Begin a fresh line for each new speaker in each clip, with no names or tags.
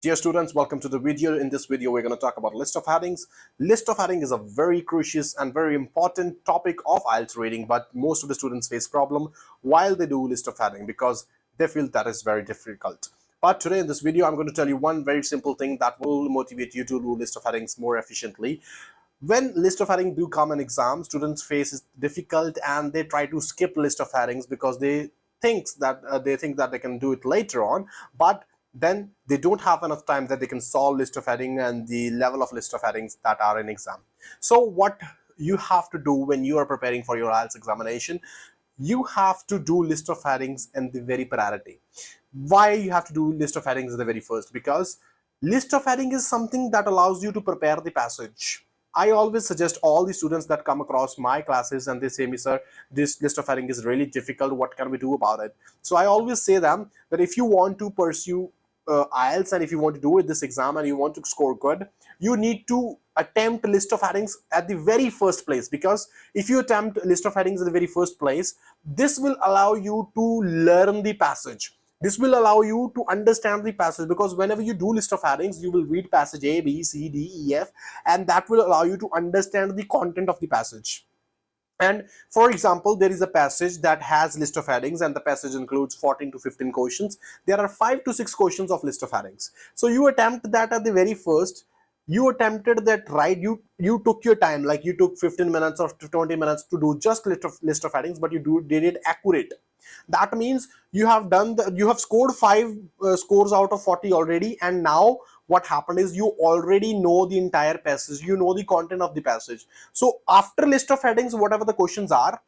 Dear students, welcome to the video. In this video, we're going to talk about list of headings. List of heading is a very crucial and very important topic of IELTS reading, but most of the students face problem while they do list of heading because they feel that is very difficult. But today in this video, I'm going to tell you one very simple thing that will motivate you to do list of headings more efficiently. When list of heading do come in exam, students face it difficult and they try to skip list of headings because they think that they can do it later on, but then they don't have enough time that they can solve list of heading and the level of list of headings that are in exam. So what you have to do when you are preparing for your IELTS examination, you have to do list of headings in the very priority. Why you have to do list of headings in the very first? Because list of heading is something that allows you to prepare the passage. I always suggest all the students that come across my classes and they say me, sir, this list of heading is really difficult, what can we do about it? So I always say them that if you want to pursue IELTS and if you want to do it this exam and you want to score good, you need to attempt list of headings at the very first place, because if you attempt list of headings at the very first place, this will allow you to learn the passage. This will allow you to understand the passage, because whenever you do list of headings, you will read passage A, B, C, D, E, F, and that will allow you to understand the content of the passage. And for example, there is a passage that has list of headings and the passage includes 14 to 15 questions. There are 5 to 6 questions of list of headings. So you attempt that at the very first. You attempted that right. You took your time, like you took 15 minutes or 20 minutes to do just list of headings, but you did it accurate. That means you have scored 5 scores out of 40 already, and now what happened is you already know the entire passage, you know the content of the passage. So after list of headings, whatever the questions are,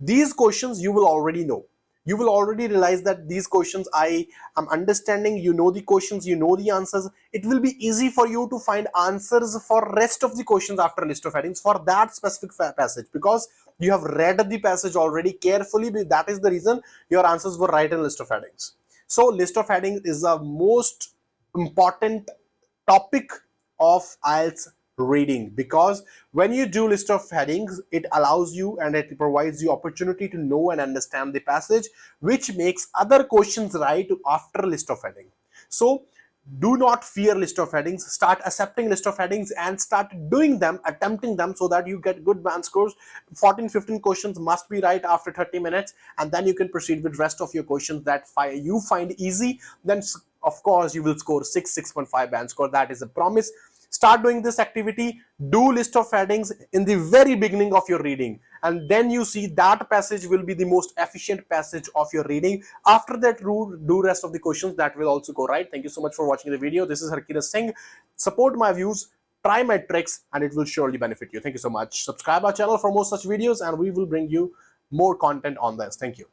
these questions you will already know. You will already realize that these questions I am understanding. You know the questions, you know the answers. It will be easy for you to find answers for rest of the questions after list of headings for that specific passage, because you have read the passage already carefully. That is the reason your answers were right in list of headings. So list of headings is the most important topic of IELTS reading, because when you do list of headings, it allows you and it provides you opportunity to know and understand the passage, which makes other questions right after list of heading. So do not fear list of headings. Start accepting list of headings and start doing them, attempting them, so that you get good band scores. 14-15 questions must be right after 30 minutes, and then you can proceed with rest of your questions that you find easy. Then of course you will score 6.5 band score. That is a promise. Start doing this activity. Do list of headings in the very beginning of your reading, and then you see that passage will be the most efficient passage of your reading. After that, do rest of the questions, that will also go right. Thank you so much for watching the video. This is Harkirat Singh. Support my views, try my tricks, and it will surely benefit you. Thank you so much. Subscribe our channel for more such videos, and we will bring you more content on this. Thank you.